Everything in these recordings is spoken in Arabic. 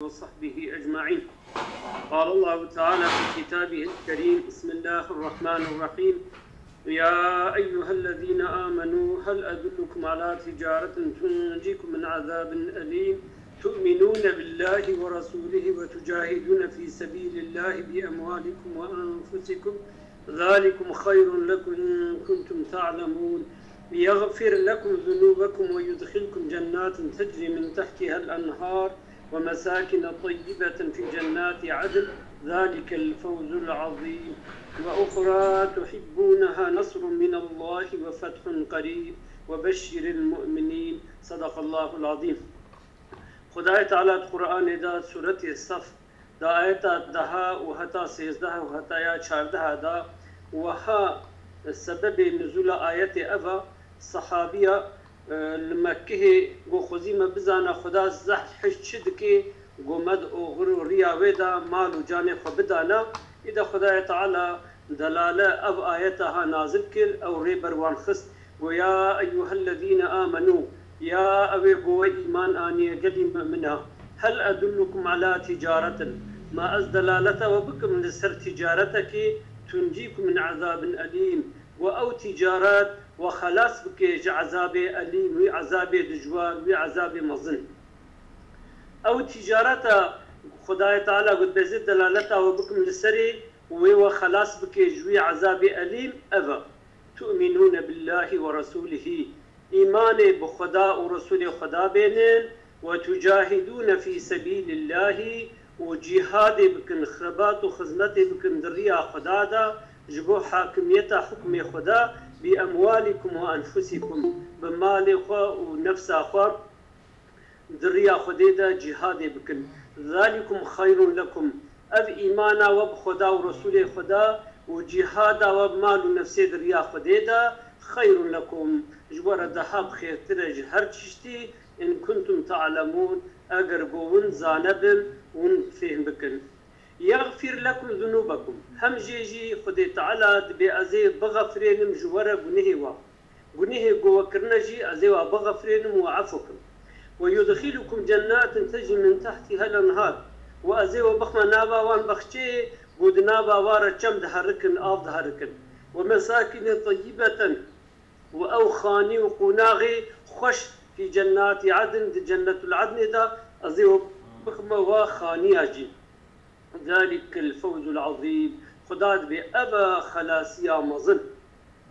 وصحبه أجمعين. قال الله تعالى في كتابه الكريم: بسم الله الرحمن الرحيم. يا أيها الذين آمنوا هل أدلكم على تجارة تنجيكم من عذاب أليم تؤمنون بالله ورسوله وتجاهدون في سبيل الله بأموالكم وأنفسكم ذلكم خير لكم إن كنتم تعلمون يغفر لكم ذنوبكم ويدخلكم جنات تجري من تحتها الأنهار ومساكن طيبة في جنات عدن ذلك الفوز العظيم وأخرى تحبونها نصر من الله وفتح قريب وبشر المؤمنين. صدق الله العظيم. خدای تعالی قرآن دا سورة صف دا آیت 10 و حتی 13 و حتی 14 دا وها سبب نزول آیت اوا صحابیه لمکه گو خوزیمه بزانه خدا زحت حشت شد که گو مد اوغر و ریاوه دا مال و جان خو بدانه ایده خدای تعالی دلاله او آیتها نازل کر او ری بروان خست و یا ایوها الذین آمنو یا اوی گو ایمان آنیه قدیم منها هل ادلکم على تجارت ما از دلالته و بکم لسر تجارتك تنجيكم من عذاب أليم و تجارات وخلاص بك عذاب أليم وعذاب دجوار وعذاب مظن أو تجارات خدای تعالى قد بزيد دلالته وبكم لسري وخلاص بك جوي عذاب أليم أبا تؤمنون بالله ورسوله إيمان بخدا ورسول خدا بينين وتجاهدون في سبيل الله وجهاد بكن خربات وخزمت بكن دريا خدا دا جبو حاكمية حكم خدا بأموالكم وأنفسكم بمال خوا ونفس خوا دريا خدا دا جهاد بكن ذلكم خير لكم أف إيمانا وبخدا ورسول خدا وجهاد وبمال ونفس دريا خدا دا خير لكم جبور دهاب خير ترج هر تشتي إن كنتم تعلمون أجر بون زانبن ونفهم بكن يغفر لكم ذنوبكم هم جيجي خدي تعالى بأزي بغفرينم جوارا قنهوا قنه قوكرنا جي أزي وبغفرينم وعفوكم ويدخلكم جنات تجري من تحتها الأنهار وأزي وبخما نابا وان بخشي قد نابا وارا كم دهركن آف دهركن ومساكن طيبة وأو خاني وقناغي خش في جنات عدن دي جنة العدن دا أزي بخما وخاني أجي ذلك الفوز العظيم خداد بأبا خلاصيا مظن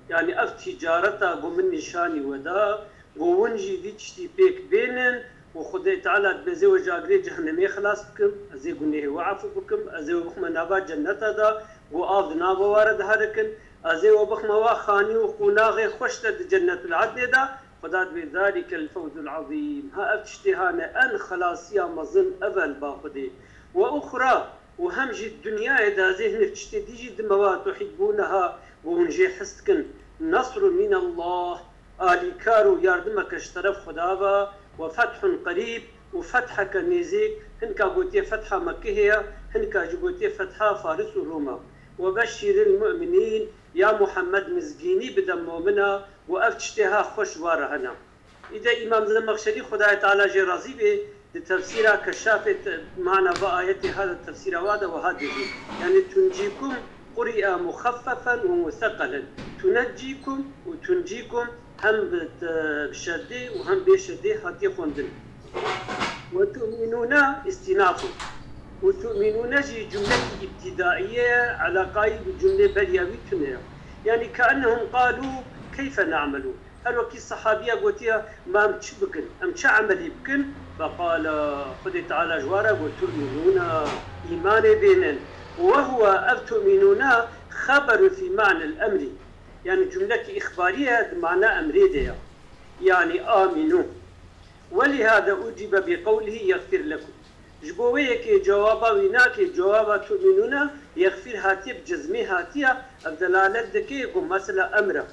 يعني أف تجارتا قومن نشاني ودا قوونجي ديشتي بيك بينن وخدای تعالى بزي وجاقري جهنمي خلاص بكم أزي قنيه وعفو بكم أزي وبخما نابا جنتا دا وآف نابا وارد هاركن أزي وبخما وخاني وقناغي خشت جنة العدن دا خداد بذلك الفوز العظيم ها افتشتهانا أن خلاصيا مظن أبل باخدي وأخرى وهمجي الدنيا إذا ذهن تشتديجي دموات تحبونها وهنجي حسكن نصر من الله آلي كارو ياردمك اشترف خدابا وفتح قريب وفتحك نيزيك هنكا قوتي فتحة مكية هنكا جبوتي فتحة فارس وروما وبشر المؤمنين يا محمد مزقيني بدم مؤمنا وأفتشتها خوش وارهنا إذا إمام الزمخشري خداي تعالى جي راضي به التفسير كشافت معنى بآية هذا التفسير وادا وهذا يعني تنجيكم قرئ مخففا ومثقلا تنجيكم وتنجيكم هم بشدي وهم بشدي هاتي خوندن وتؤمنون استنافه وتؤمنون جي جملة ابتدائية على قائد جملة بلياوية يعني كأنهم قالوا كيف نعمل هل وكي الصحابية قلتها ما متشبكن أم عملي بكن فقال خدي تعالى جوارا وتؤمنون إيمان بينن وهو أفتؤمنون خبر في معنى الأمر يعني جملة إخبارية معنى أمريدية يعني آمنوا ولهذا أجيب بقوله يغفر لكم جبويك جوابا ويناك جوابا تؤمنون يغفر هاتي بجزمي هاتيا الدلالة دكي يقوم مثلا أمره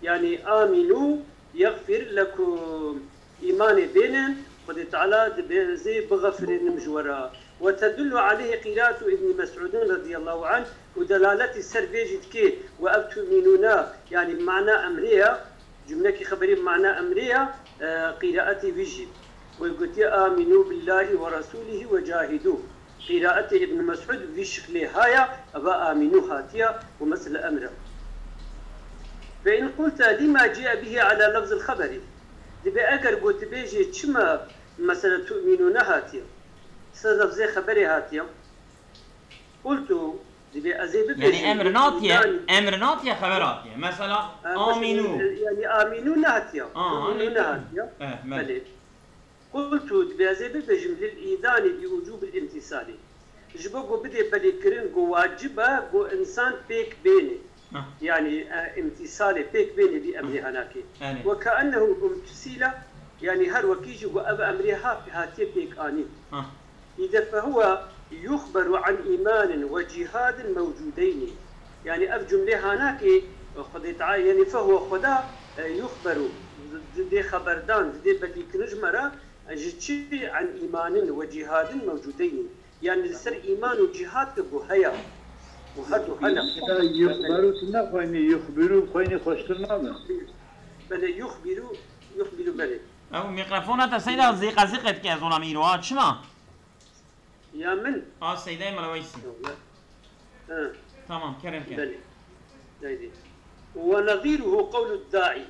يعني آمنوا يغفر لكم إيمان بينن خد تعالى بزي بغفر المجورة وتدل عليه قراءة ابن مسعود رضي الله عنه ودلالة السر بيجد كي وأبتؤمنون يعني بمعنى أمرية جملة خبرية بمعنى أمرية قراءة بيجي ويقول آمنوا بالله ورسوله وجاهدوا. قراءة ابن مسعود في شكل هايا أبا آمنوا هاتيا ومثل أمره. فإن قلت لما جاء به على لفظ الخبر دبي أجر قلت بيجي كما مثلا تؤمنون هاتيا لفظ خبري هاتيا قلت دبي أزيد يعني أمر ناطية خبراتية مثلا آمنوا يعني آمنون هاتيا تؤمنون هاتيا بلى. قلت دبي أزيد بجمل الإيذان بوجوب الامتثال جبوا بدي بلي كرين جو واجبة جو إنسان بيك بيني يعني امتثال بيك بيني بأمري هناكي وكأنه امتثيل يعني هر وكيجي وأب أمرها هاتي بيك آني إذا فهو يخبر عن إيمان وجهاد موجودين يعني أف جملة هناكي خدي تعالى يعني فهو خدا يخبر دي خبردان دي بدي كنجمرة جتشي عن إيمان وجهاد موجودين يعني لسر إيمان وجهاد كبو هيا وهدو هلا يخبروا سنة خويني يخبروا خويني خوشترنا بله يخبروا بله او ميكروفونات السيدة زيقت كي أزولا ميروات شما يا من السيدة ملويسي تمام كرم بله دايدي ونظيره قول الداعي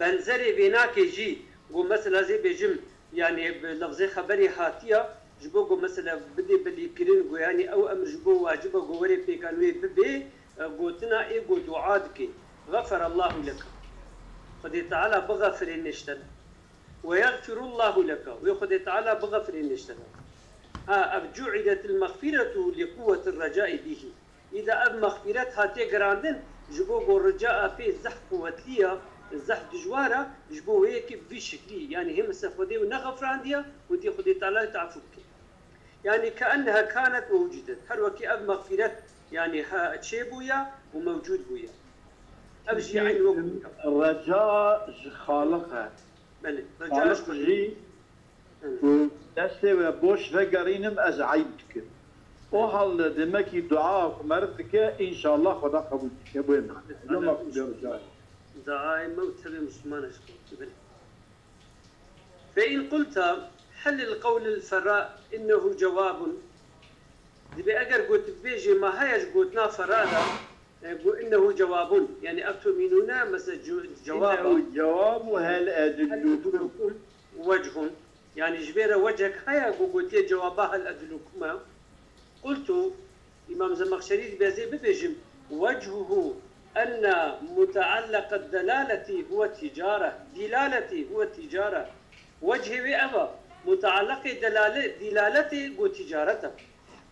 بنزري بيناك جي ومثلا زي بجم يعني بلفظي خبري هاتية جبوكو مثلا بدي بلي كرين جو يعني او امر جبو واجبه جو وري بيكانوي ببي قوتنا اي قو دعادك غفر الله لك خدي تعالى بغفر النشتن ويغفر الله لك ويخدي تعالى بغفر النشتن جعلت المغفرة لقوة الرجاء به إذا أب مغفرة هاتي قراندن جبوكو الرجاء في زح قوتلية الزح دجوارة جبو هيك بشكلي يعني هم سخدي ونغفر عندها ودي خدي تعالى تعفوك يعني كأنها كانت ووجدت هر وكي أب مغفرة يعني ها تشيبويا وموجود بويا أبجي عين وقويا الرجاء خالقها بله رجاء جي ودسته وبوش فقرينم از عيبتك وحال دمكي دعاء مرتك إن شاء الله خدا قبول كبوين يوم أقول رجاء دعاء موت المسلمان أشكر فإن قلت حل القول الفراء إنه جواب دبي أجر قلت بيجي ما هيش قلتنا فراء إنه جواب يعني أتؤمنون مثل جواب وهل أدلكم وجه يعني جبير وجهك هيا قلت جوابها هل أدلكما قلت إمام زمخشري بيزي بيجي وجهه أن متعلق الدلالة هو التجارة دلالتي هو التجارة وجه بأبا متعلق دلالته وتجارته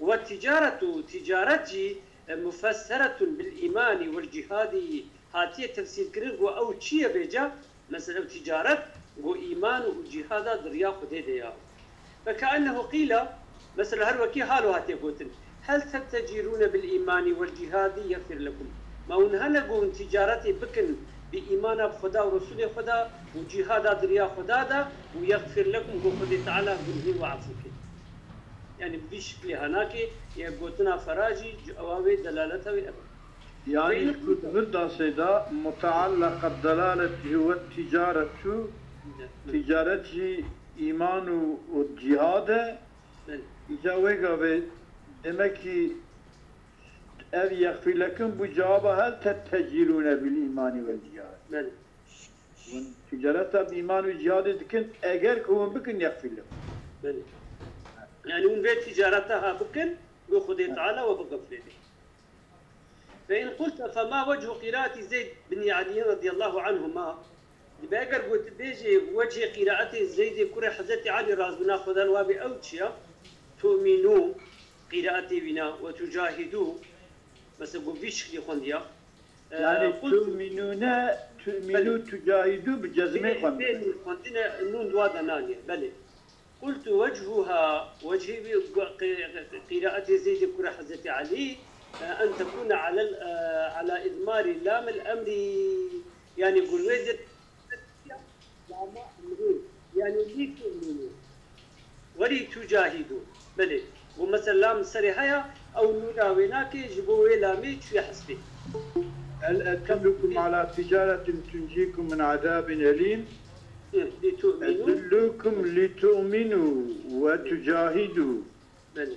والتجارة تجارتي مفسرة بالإيمان والجهاد هاتي تفسير كريغو أو تشيه بيجا مثلا تجارة وإيمان وجهاد دريا خديديا فكأنه قيل مثلا هروكي حالو هاتي قوتن هل تتجرون بالإيمان والجهاد يغفر لكم ما ونهلقون تجارتي بكن بإيمان بخدا ورسول خدا وجهاد دريا خدا دا ويغفر لكم وخدي تعالى قله وعفوك يعني بشكل هناك يقولنا فراجي جوابي دلالته وأبا يعني كنت غدا سيدا متعلق الدلالة هو التجارة تجارتي إيمان والجهاد إجاوة دمكي أن يغفر لكم بجوابه هل تتجرون بالإيمان والجهاد تجارتها بإيمان والجهاد دكن أجر كون بكن يغفر لكم يعني من بيت تجارتها بكن وخذ تعالى وبغفر له فإن قلت فما وجه قراءة زيد بن علي رضي الله عنهما بأجر قلت بيجي وجه قراءة زيد كره حزت علي راز بنا خذ الواب أوتشيا تؤمنوا قراءة بنا وتجاهدوا بس أقول فيش اللي خنديا يعني تؤمنوا تجاهدوا بجزمة خندنا النون دواد نانية بلى قلت وجهها وجه قراءة زيد كره حزت علي أن تكون على إضمار اللام الأمر يعني يقول وزد يعني لي تؤمنوا ولي تجاهدوا بلى ومثلا لام سريحة أو نونا ويناك جبوا لامي في حسبه هل أدلكم على تجارة تنجيكم من عذاب أليم لتؤمنوا أدلوكم لتؤمنوا وتجاهدوا. بلى.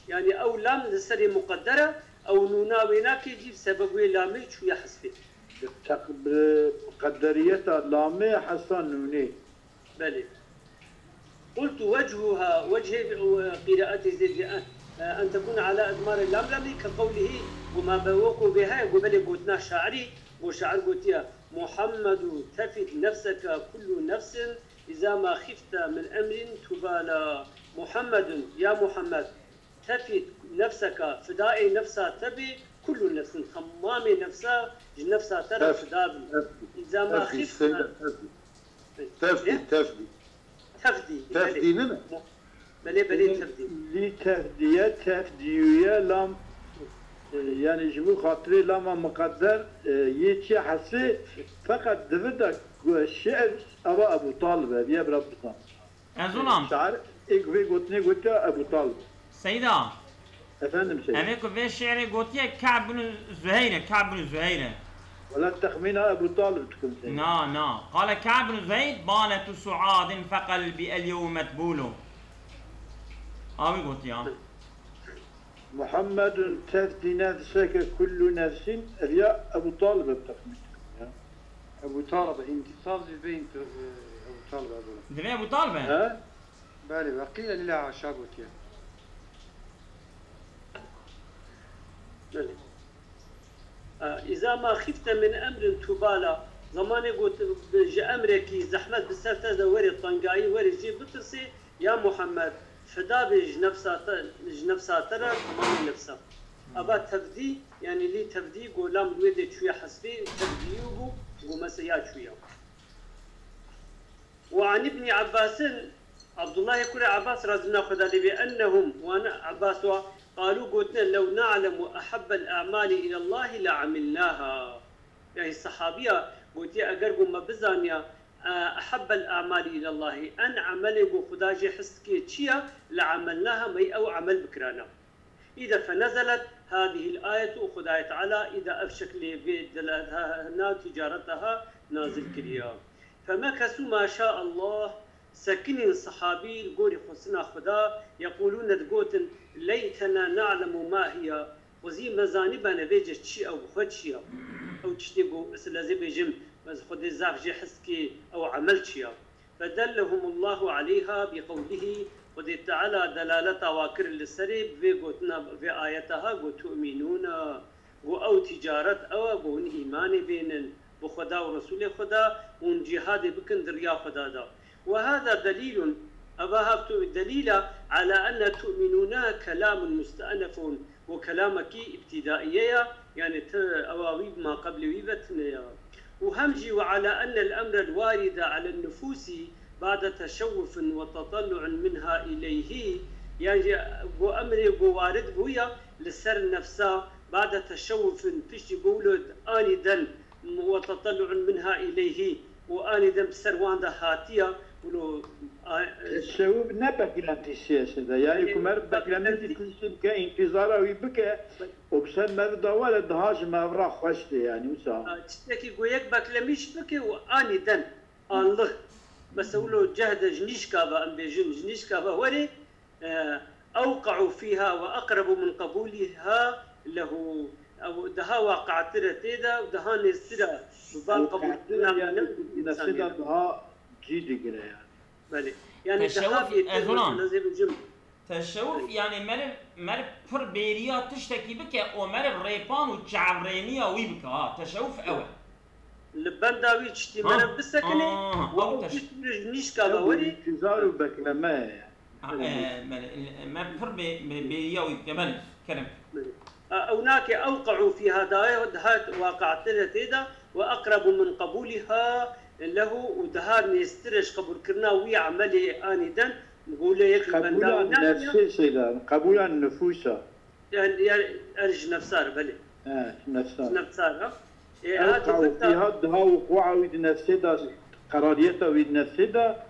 يعني أو لام لسري مقدرة أو نوناويناك يجيب سبب لامي شو يحسبه. قدرية لامي حسن نوني. بلى. قلت وجهها وجه قراءة زيد أن تكون على أدمار اللاملم كقوله وما بوقوا بها قبل قلنا شاعري وشاعر قلت محمد تفد نفسك كل نفس إذا ما خفت من أمر تبالى. محمد يا محمد تفد نفسك فداء نفسها تبي كل نفس خمام نفسها نفسها ترى فداء إذا ما خفت تفدي لنا بلي تفدي لتفدية تفديوية لام يعني جبو خاطري لما مقدر يتشي حسي فقط دفدك الشعر أبا أبو طالب يا بربطان أزولام شعر إيقوي قلتني قلت أبو طالب سيدا أفندم سيدا أميكو في الشعر قلت كعب بن زهير ولا التخمين أبو طالب تكون سيدا نا قال كعب بن زهير بانت سعاد فقلبي اليوم متبول قلت يا محمد تفدي نفسك كل نفس يا أبو طالب التخمين أبو طالب انتصال بين أبو طالب هذول. دمي أبو طالب ها؟ بالي وقيل لا عشاقتي. إذا ما خفت من أمر تبالى زماني قلت أمريكي زحمة بسرطة وري الطنقاي وري جيب بترسي يا محمد فدا بج نفسها ترى تمام نفسها أبا تفدي يعني لي تفدي قولام دويدي شوية حسبي تفديوبو ومسيا شوية. وعن ابن عباس عبد الله كل عباس رضي الله عنه بأنهم وأنا عباس قالوا قلتنا لو نعلم أحب الأعمال إلى الله لعملناها. يعني الصحابية قلت يا أقرب ما بزانيا أحب الأعمال إلى الله أن عمله خداجي حسكي تشيا لعملناها مي أو عمل بكرانا. إذا فنزلت هذه الآية خداية تعالى إذا أفشك لي دلالتها تجارتها نازل كريا. فمكثوا ما شاء الله سكنين الصحابي القوري خصنا خدا يقولون دقوتن ليتنا نعلم ما هي وزي مزانبنا بيجت شيء أو خد شيء أو تشتيقوا مثل زي بيجم بس خد الزاف جي حسكي أو عملت شيء فدلهم الله عليها بقوله خد تعالى دلالة واكر للسري بقوتنا في آياتها قو تؤمنون أو تجارة أو إيمان بين بخدا ورسول خدا ونجهاد بكن دريا خدا دا. وهذا دليل أباهبت دليل على أن تؤمنون كلام مستأنف وكلامك ابتدائية يعني أواويب ما قبل ويبتنا وهمجي وعلى أن الأمر الوارد على النفوس بعد تشوف وتطلع منها إليه يعني أمر وارد بويا للسر نفسه بعد تشوف فيش يقولوا آندا وتطلع منها إليه وآندا بسروان ده هاتية ولو الشعوب نبك لانتي السياسة ده يعني كمار بكلامتي تنسب كإنتظاره ويبكى وبسن مرضى ولا دهاج ما براح خوشته يعني وسام تشتكي قويك بكلاميش بكى وآندا آنلغ بس أقوله جهد جنيشكابا أم بيجن جنيشكابا وري أوقعوا فيها وأقرب من قبولها له أو دها واقع ترى تيدا ودها نسترى ببال قبول يعني نسترى دها جيدي كده يعني بله يعني دها بيتم تشوف يعني مر پر بيريا تشتكي بك او مر ريبان وشعرينيا ويبكا تشوف اول لبان داوي تشتي مر بسكني او نيش كابوري انتظار بكلمه ما پر بيريا ويبكا كلام هناك أوقعوا في هذا واقعت تيدا وأقرب من قبولها له ودهار نسترش قبول كرنا ويعمل آندا نقول يك قبول نفسي سيدا قبول النفوس يعني أرج نفسار بلي نفسار أوقعوا في هذا وقوع ويد نفسي دا قراريته ويد نفسي دا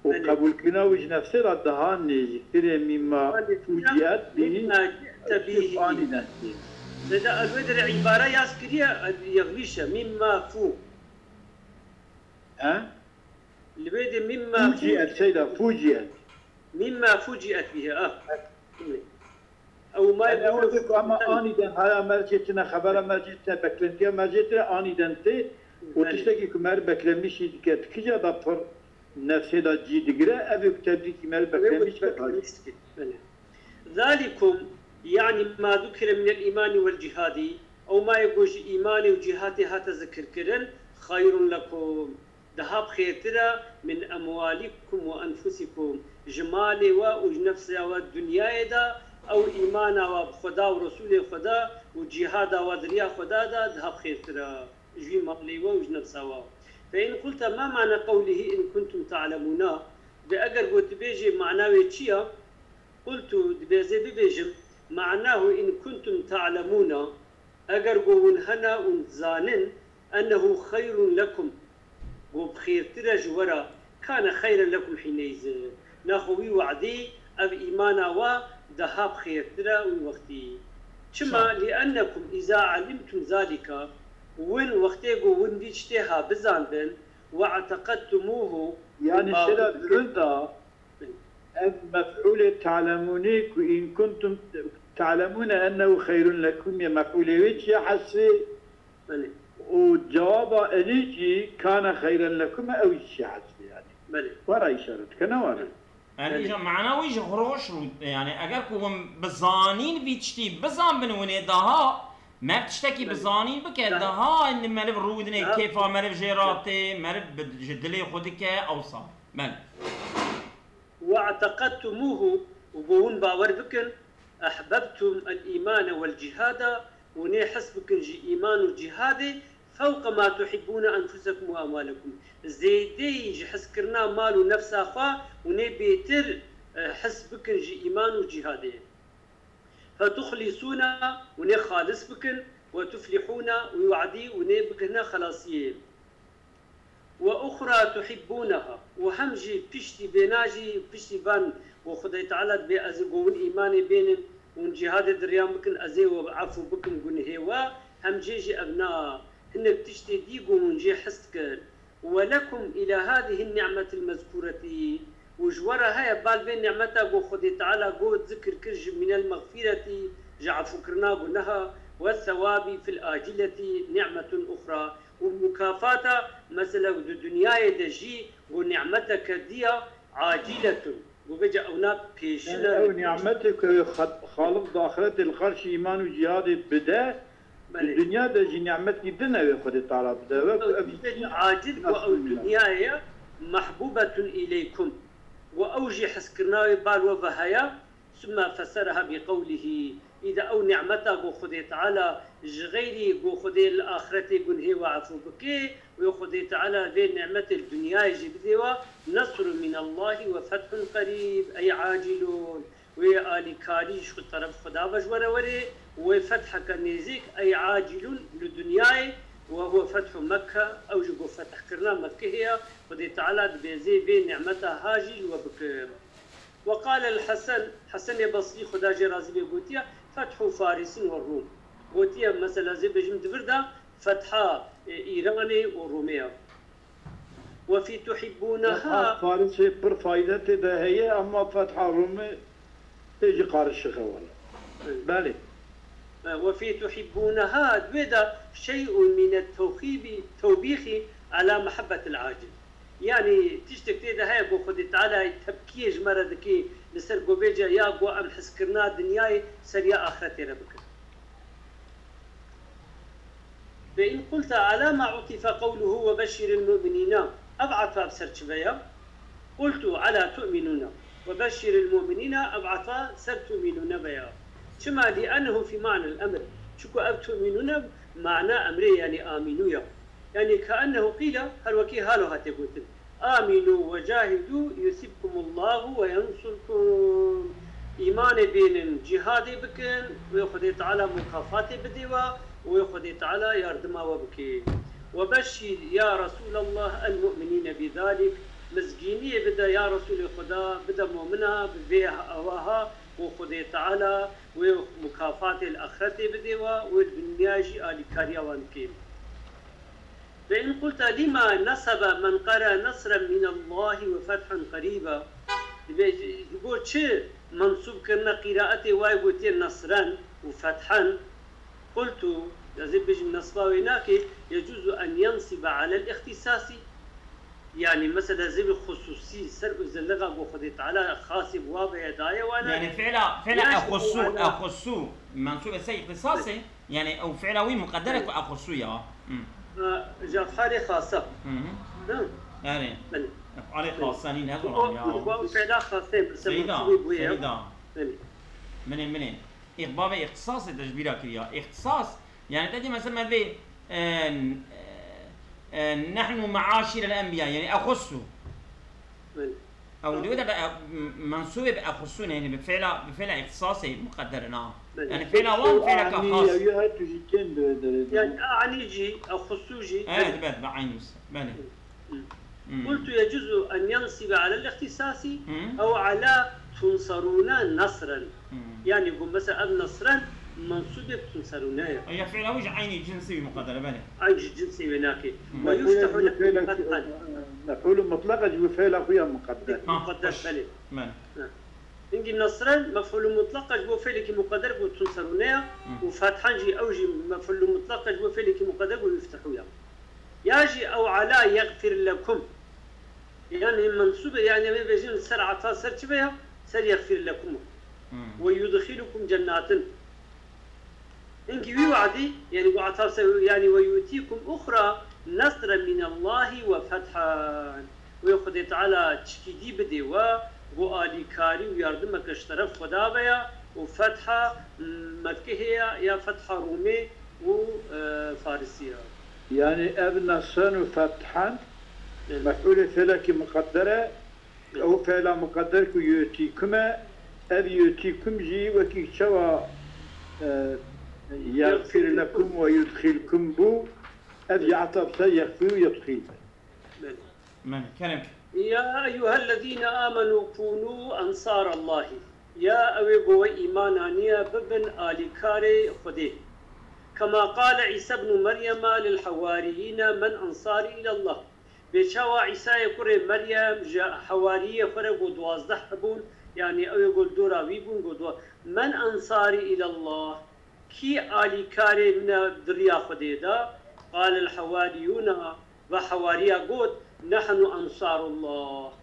وقبول كرنا ويد نفسي دا دهان نجتري مما فوجئت به تبيه لذا الودر عبارة ياسكريا يغليشة مما فو ها؟ لبيد مما فوجئت سيدة فوجئت مما فوجئت به او ما يعني يقول أقول أما آنيدن هاي مرجتنا خبر مرجتنا بكلنتيا مرجتنا آنيدن تي وتشتكي كمار بكلمشي دكت كجا دفر نفسي دا جي دقرة أبي كتبدي كمار بكلمش كتاج ذلكم يعني ما ذكر من الإيمان والجهاد أو ما يقول إيماني وجهاتي هذا ذكر كرن خير لكم ذهب خيرترا من أموالكم وأنفسكم جمالي ونفسي والدنيا دا أو إيمانا وخدا ورسول خدا وجهادا ودريا خدا دا ذهب خيرترا جي مقلي وجنفسا. فإن قلت ما معنى قوله إن كنتم تعلمون بأجر قلت بيجي معناه تشيا قلت بيجي بيجم معناه إن كنتم تعلمون أجر قون هنا ونزانن أنه خير لكم وبخير ترج ورا كان خيرا لكم حينئذ ناخوي وعدي أب إيمانا وذهاب خير ترى ووقتي كما لأنكم إذا علمتم ذلك وين وقتيقو وين ديشتها بزانبن واعتقدتموه يعني سيدة درنتا مفعول تعلمونيك وإن كنتم تعلمون أنه خير لكم يا مفعول ويش يا حسي وجواب أليجي كان خيرا لكم أو يش حسي يعني ورا إشارة كنا ورا يعني معناه ويش غروش يعني أجر كوم بزانين بيتشتي بزان بنوني دها ما بتشتكي بزانين بك دها إن مرب رودني كيف مرب جيراتي مرب جدلي خدك أوصى من واعتقدتموه وبون باور بكن أحببتم الإيمان والجهاد وني حسبكن جي إيمان وجهاد فوق ما تحبون أنفسكم وأموالكم زيدي جي حسكرنا مال ونفس أخوة وني بيتر حسبكن جي إيمان وجهاد فتخلصون وني خالص بكن وتفلحون ويوعدي وني بكنا خلاصيين وأخرى تحبونها وهمجي بشتي بيناجي بشتي بان وخدي تعالى بأزقون إيماني بينن ونجهاد دريام بكن أزي وعفو بكن قنهوا همجيجي أبناء هنك تشتي ديقو ونجي حسكر ولكم إلى هذه النعمة المذكورة وجورا هيا بال بين نعمتها قو خدي تعالى قو ذكر كرج من المغفرة جعفو كرنا قنها والثواب في الآجلة نعمة أخرى ومكافاة مثلا الدنيا دجي ونعمتك دي عاجلة وبجا أونا بيشنا أو نعمتك خالق داخلة الخرش إيمان وجهاد بدا الدنيا دجي نعمتك دنا ياخذ تعالى بدا عاجل أو الدنيا محبوبة إليكم وأوجي حسكرنا بال وبهايا ثم فسرها بقوله إذا أو نعمتا قو خدي تعالى غيري قو خدي الآخرة قنهي وعفو بكي ويخدي تعالى ذي نعمة الدنيا يجي بديوا نصر من الله وفتح قريب أي عاجلون وآلي كاريش طرف خدا وجورا وري وفتح كنيزيك أي عاجل للدنيا وهو فتح مكة أو جو فتح كرنا مكة هي خدي تعالى بيزي ذي نعمتها هاجل وبكر. وقال الحسن حسن يبصري خدا جرازي بيقوتيا فتح فارس والروم قوتيا مثلا زي بجم دفردا فتح إيراني وروميا وفي تحبونها فارس بر فايدة ده هي أما فتح رومي تيجي قارش خوال بالي وفي تحبونها دويدا شيء من التوبيخ على محبة العاجل يعني تشتكي ده هاي قو خدي تعالى تبكيج مردكي لسر قو بيجا يا قو أم حسكرنا دنياي سريا آخرتي ربك. فإن قلت على ما عطف قوله وبشر المؤمنين أبعث بسر شبيا قلت على تؤمنون وبشر المؤمنين أبعث سر تؤمنون بيا شما لأنه في معنى الأمر شكو أب تؤمنون معنى أمري يعني آمنوا يعني كأنه قيل هل وكي هالو هاتيقوتن آمنوا وجاهدوا يثبكم الله وينصركم إيمان بين جهاد بكن ويخذ تعالى مكافات بديوا ويخذ تعالى يردما وبكي وبشر يا رسول الله المؤمنين بذلك مزجينية بدا يا رسول خدا بدا مؤمنة بفيها أواها وخذ تعالى ومكافات الآخرة بديوا والدنيا جي آلي كاريا وانكيم. فإن قلت لما نسب من قرأ نصرا من الله وفتحا قريبا يقول شيء منصوب كنا قراءته واي قلت نصرا وفتحا قلت لازم بيجي النصب هناك يجوز أن ينصب على الاختصاص يعني مثلا زي الخصوصي سر اللغة وخذت على خاص بوابة يدايا وانا يعني فعلا اخصو منصوب السي اختصاصي يعني او فعلاوي مقدرك اخصو يا جافاري خاصة يعني افعال خاصين هذول يا فعلا خاصين سيدا منين إخبار اختصاص تجبيرا كريا اختصاص يعني تدي مثلا ذي نحن معاشر الأنبياء يعني أخصو أو دودا منصوب بأخصو يعني بفعل اختصاصي مقدرنا يعني فعل وان فعل كخاص يعني أعني جي أخصو جي تبعت بعينوس بله قلت يجوز أن ينصب على الاختصاص أو على تنصرون نصرا يعني يقول مثلا نصرا منصوب تنصرون هي فعل وجه عيني جنسي مقدر بله عين جنسي هناك ويفتح لك فتحا مفعول مطلق جو فعل اخويا مقدر بله نجي نصرا مفعول مطلق جو فعلك مقدر وتنصرون وفتحا جي اوجي مفعول مطلق جو فعلك مقدر ويفتحوا يجي او على يغفر لكم يعني منصوب يعني ما بيجي سرعة سر بها سر يغفر لكم ويدخلكم جنات إنك وعدي يعني وعطاس يعني ويؤتيكم أخرى نصرا من الله وفتحا ويأخذ تعالى تشكيدي بدوا وآلي كاري ويردمك اشترف خدا بيا وفتحا مكة هي يا فتحا رومي وفارسية يعني ابن نصرا وفتحا مفعول فعلك مقدرة أو فعل مقدر كو يؤتيكما أذ يؤتيكم جي وكي شوى يغفر لكم ويدخلكم بو أذ يعطب سيغفر ويدخل من كلمك يا أيها الذين آمنوا كونوا أنصار الله يا أويبو إيمانانيا ببن آل كاري خدي كما قال عيسى بن مريم للحواريين من أنصاري إلى الله بشوا عيسى يقول مريم جاء حوارية فرق ودوازده حبون يعني أو يقول دورا ويبون من أنصاري إلى الله كي آلي كاري من دريا خديدا قال الحواريون وحواريا قد نحن أنصار الله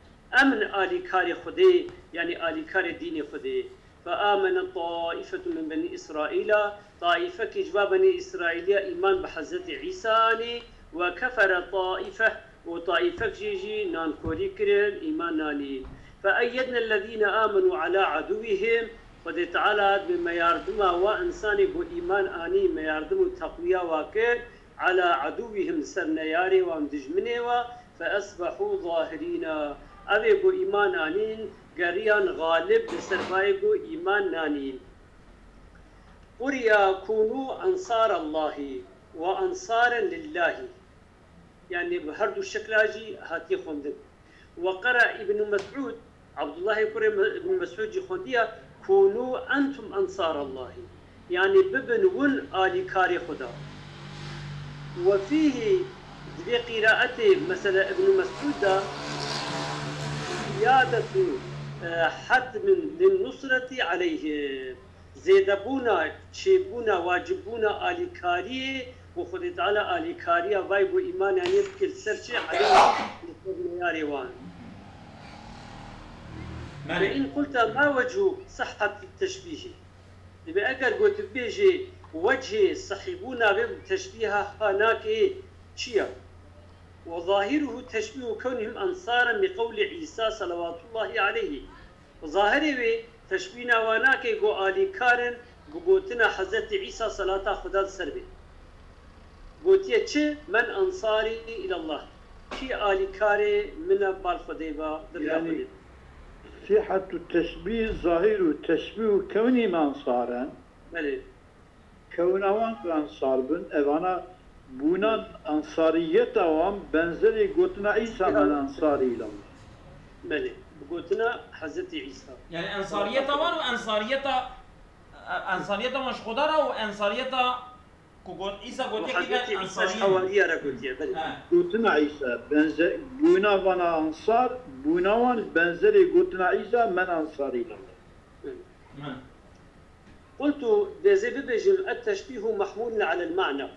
أمن آلي كاري خدي يعني آلي كاري ديني خدي فآمن طائفة من بني إسرائيل طائفة كجوا بني إسرائيل إيمان بحزة عيسى وكفر طائفة وطائفة جيجي نانكوري كرين إيمان ناني فأيدنا الذين آمنوا على عدوهم قد تعالى بما يردما وإنساني بو إيمان آني ما يردموا تقويا واكر على عدوهم سرنياري وامدجمني فأصبحوا ظاهرين أبي بو إيمان آنين قريان غالب بسرباي بو إيمان نانين قريا كونوا أنصار الله وأنصارا لله يعني بهردو الشكلاجي هاتي خوندن وقرأ ابن مسعود عبد الله يقول ابن مسعود خونديا كونوا أنتم أنصار الله يعني ببنون آل كاري خدا وفيه بقراءته مثلا ابن مسعود زيادة حتم للنصرة عليه زيدبونا شيبونا واجبونا آل كاري وخذ تعالى آل كاريا بايبو إيمان يعني بكل سرشي عليه لفرنا ريوان فإن قلت ما وجه صحة التشبيه إذا أقل قلت بيجي وجه صحيبونا بالتشبيه هناك شيا وظاهره تشبيه كونهم أنصارا بقول عيسى صلوات الله عليه وظاهره تشبيهنا وناك يقول آل كارن بقوتنا حزت عيسى صلاة خدا السربي قوتيه چه من أنصاري إلى الله كي آل كاري من بالخديبا يعني صحة التشبيه ظاهر التشبيه كونهم أنصارا بله كونهم أنصار بن أنا بونا أنصاريتهم بنزل قوتنا عيسى من أنصاري إلى الله بله بقوتنا حزت عيسى يعني أنصاريتهم وأنصاريتهم مش خدرة وأنصاريتهم قول إذا قلت وحضرت كذا عيسى أنصاريين الحوارية قلت يا بلي قلتنا عيسى بوينا وانا انصار بوينا وان بنزلي قلتنا عيسى من انصاري لله. قلت بزي ببجم التشبيه محمول على المعنى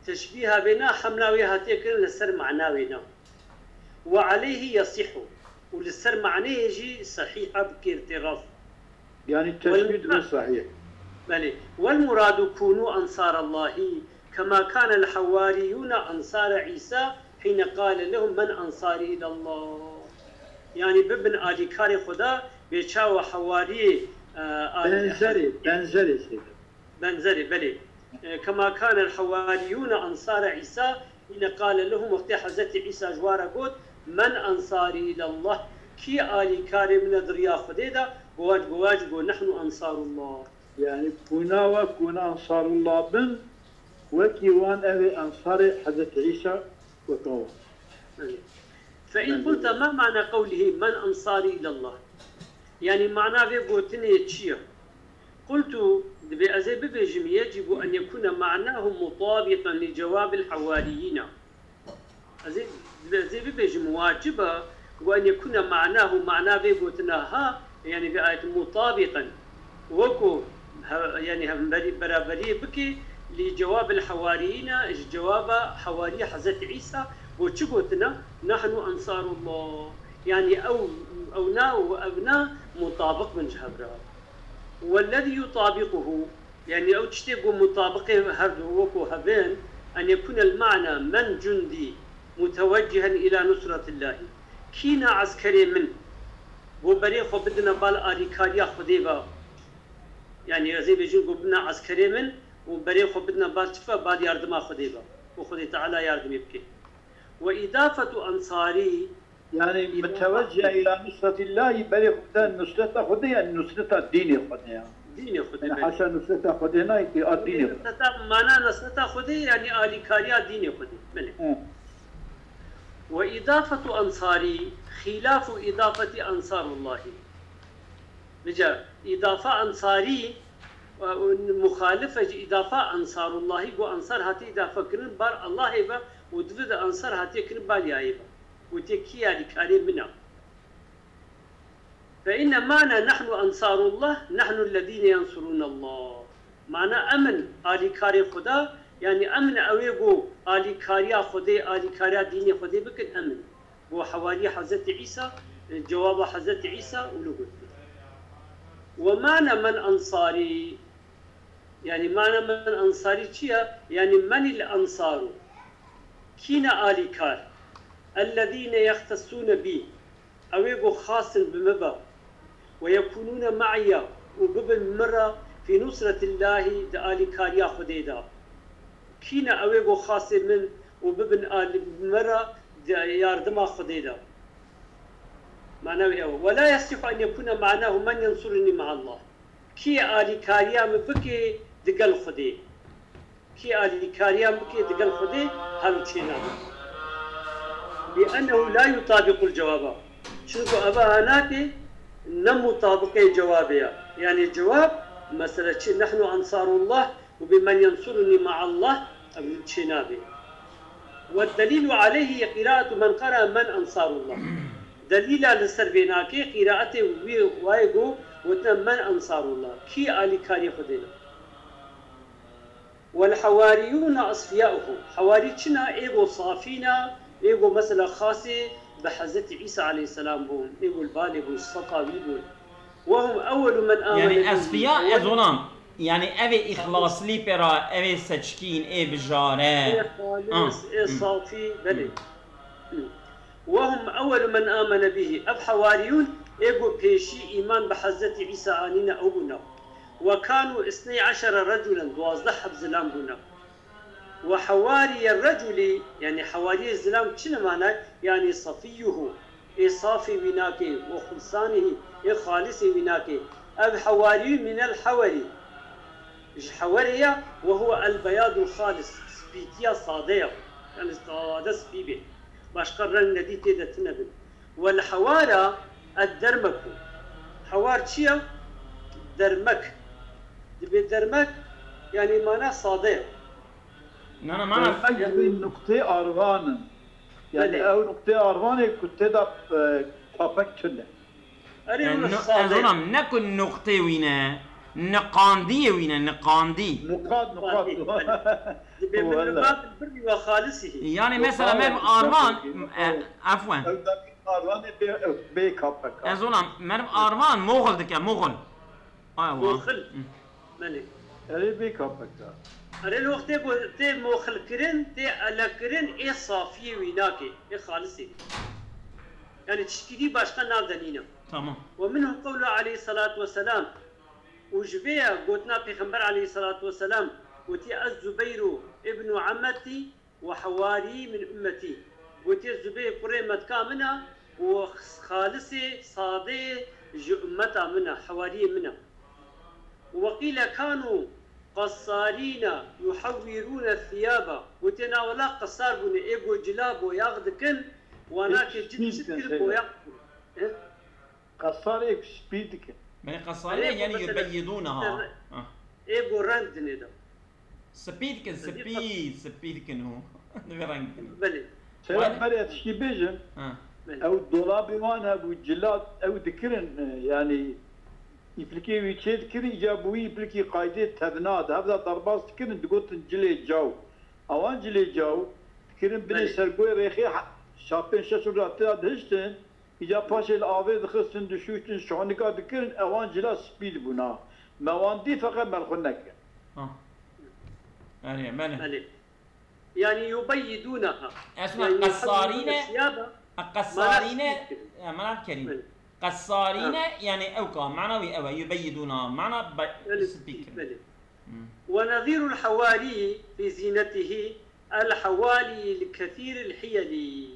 تشبيه بنا حمناوي هاتيكن لسر معناوينا وعليه يصح ولسر معناه يجي صحيحة بكيرتراف يعني التشبيه مش صحيح. بلي والمراد كونوا أنصار الله كما كان الحواريون أنصار عيسى حين قال لهم من أنصاري إلى الله يعني ببن آل كاري خدا بيشاو حواري بنزري بلي كما كان الحواريون أنصار عيسى حين قال لهم وقت حزت عيسى جوارا قد من أنصاري إلى الله كي آل كاري من دريا خديدا بواج نحن أنصار الله يعني كنا أنصار الله بن وكيوان أهل أنصار حضرت عيسى وكوان. فإن قلت ما معنى قوله من أنصاري إلى الله يعني معناه في قوتني تشيه قلت بأزي ببجم يجب أن يكون معناه مطابقا لجواب الحواريين أزي ببجم واجبة وأن يكون معناه في قوتنا ها يعني بآية مطابقا وكو يعني برابرية بكي لجواب الحواريين جواب حواري حضرت عيسى وشقوتنا نحن أنصار الله يعني أونا وأبنا مطابق من جهبرا والذي يطابقه يعني أو تشتيقوا مطابقه هذا وكو هبين أن يكون المعنى من جندي متوجها إلى نصرة الله كينا عسكري من وبريخو بدنا بال آريكاريا خديبا يعني زي بيجون بدنا عسكري من وبريخو بدنا بال تفا بال ياردما خديبا وخدي تعالى ياردم يبكي وإضافة أنصاري يعني متوجه إلى نصرة الله بريخو بدنا نصرة خديا نصرة الدين خديا دين خدي يعني حسن نصرة خدينا يكي الدين معنى نصرة خدي يعني آريكاريا دين خدي ملك وإضافة أنصاري خلاف إضافة أنصار الله بجا إضافة أنصاري مخالفة إضافة أنصار الله وأنصار هاتي إضافة كرن بار الله يبا ودفد أنصار هاتي كرن بالي يبا وتكيا لكاري منا فإن معنى نحن أنصار الله نحن الذين ينصرون الله معنى أمن آلي كاري خدا يعني أمن أويقو آلي كاريا خدي آلي كاريا ديني خدي بكن أمن وحوالي حضرت عيسى جواب حضرت عيسى ولقد ومعنى من أنصاري يعني معنى من أنصاري كيا يعني من الأنصار كينا آلي كار الذين يختصون بي أويقو خاص بمبا ويكونون معي وببن مرة في نصرة الله آلي كاريا خديدا كينا أويقو خاص من وببن آل مرة ياردما خديدا معناه ولا يصح أن يكون معناه من ينصرني مع الله كي آلي كاريا مبكي دقل خدي كي آلي كاريا مبكي دقل خدي هم تشينا لأنه لا يطابق الجواب شنو أبا هناك نم مطابق جوابها يعني الجواب مثلا نحن أنصار الله وبمن ينصرني مع الله أبن تشينابي والدليل عليه قراءة من قرأ من أنصار الله دليل للسربيناكي قراءته وايقو وتم من أنصار الله كي آلي كاري خدينا والحواريون أصفياؤه حواري كنا إيغو صافينا إيغو مثلا خاصي بحزة عيسى عليه السلام بون إيغو البالغ الصفا بيقول وهم أول من آمن يعني أصفياء أزونام يعني أبي إخلاص لي برا أبي سجكين أبي بجارة إيه صافي بلي وهم أول من آمن به أب حواريون إيغو بيشي إيمان بحزة عيسى آنينا أوبنا وكانوا 12 رجلا 12 حب زلام بنا وحواري الرجل يعني حواري الزلام شنو معناه يعني صفيه إيه صافي بناكي وخلصانه إيه خالص بناكي أب حواري من الحوري حورية وهو البياض الخالص سبيتيا صادية يعني صادة سبيبي باش قرن ندي تيدا تنبن والحوارة الدرمك حوار شيا درمك دبي درمك يعني معناه صادق. انا معنا بين نقطة أربان يعني أو نقطة أربان كنت تدب طابق كله أريد صادق. أظن نكون نقطة وينا نقاندية وينا نقاندي نقاط من باب البر وخالصه. يعني مثلا مرب آرمان عفوا أربان بيكابك أظن مرب آرمان مغل دكا مغل موخل مالك أري بيكابك أري الوقت تي موخل كرن تي على كرن إيه صافية ويناكي إيه خالصي يعني تشكيلي باشقا نابدنينا. تمام. ومنهم قوله عليه الصلاة والسلام وجبيا قوتنا بيغمبر عليه الصلاة والسلام وتي الزبير ابن عمتي وحواري من أمتي وتي الزبير قريمة كامنة وخالصي صادي أمتا منها حواري منها. وقيل كانوا قصارين يحورون الثياب وتناولا قصار بني إيجو جلابو ياخدكن وناك جد شكل بوياخدكن. قصار إيك سبيدك يعني قصارين يعني يبيضونها إيجو رندني ده سبيدكن سبيدكن هو بلي سيرا مريت شي بيجن أو الدولاب وانا أبو الجلاد أو ذكرن يعني يبلكي ويتشيد كذي جابوي يبلكي قايدة تذناد هذا ضرباس كرن تقول جلي جو أوان جلي جو كرن بني سرقوي ريخي شابين شاشورات هشتن إذا باش الآوي دخلتن دشوتن شونيكا ذكرن أوان جلا سبيد بنا موان دي فقط مالخنك يعني يبيدونها اسمع قصارين ما كريم قصارين يعني أوكا معنوي أو يبيدونها معنى سبيكر. ونظير الحوالي في زينته الحوالي الكثير الحيلي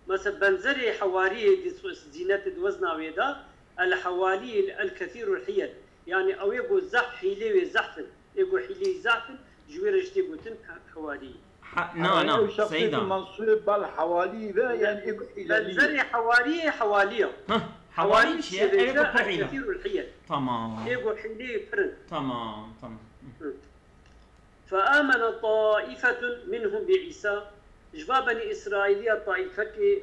مثلا بنزري حوالي زينة وزنا ويدا الحوالي الكثير الحيل يعني أو يقول زح حيلي وزحفن يقول حيلي زحفن جوير اشتيقوتن حوالي نعم سيدا منصوب بالحوالي ذا يعني يقول بنزري حوالي حوالي شيء يقول حيلة كثير الحيل تمام يقول حيلي فرن تمام فآمن طائفة منهم بعيسى جوا بني إسرائيل طائفة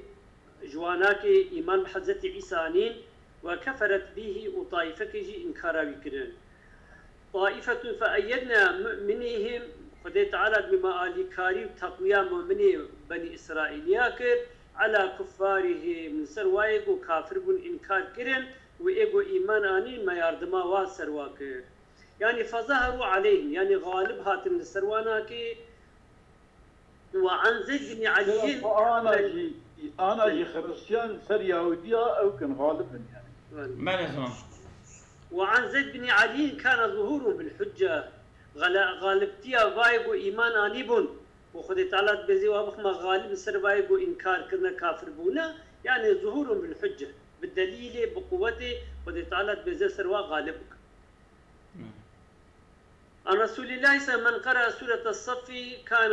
جواناك إيمان بحضرت عيسى عنين وكفرت به وطائفة جي إنكارا بكرن طائفة فأيدنا مؤمنيهم خدي تعالى بما آلي كاري تقويا مؤمني بني إسرائيل كر على كفاره من سروايق وكافر بن إنكار كرن وإيقو إيمان آنين ما يردما واسرواكر يعني فظهروا عليهم يعني غالب هاتم السرواناكي وعن زيد بن علي أنا جي خريستيان سر يهودية أو كان غالبا يعني ما لازم. وعن زيد بن علي كان ظهوره بالحجة غالبتيا فايقو إيمان آنيبون وخذ تعالى بزي وابخما غالب سر فايقو إنكار كنا كافر بونا يعني ظهورهم بالحجة بالدليل بقوته خذ تعالى بزي سروا غالبك. عن رسول الله صلى الله عليه وسلم من قرأ سورة الصف كان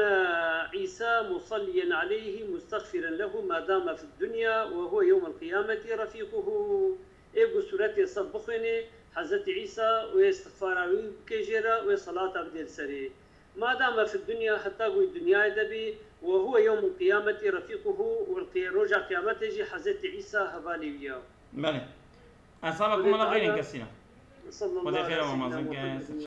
عيسى مصليا عليه مستغفرا له ما دام في الدنيا وهو يوم القيامة رفيقه. إيقو سورة الصف بخيني حضرت عيسى ويستغفار كجيرا وصلاة عبد السري ما دام في الدنيا حتى قوي الدنيا دبي وهو يوم القيامة رفيقه والرجع قيامته يجي حضرت عيسى هبالي وياه. بله. أصابكم الله خير كثيرا. صلى الله عليه وسلم.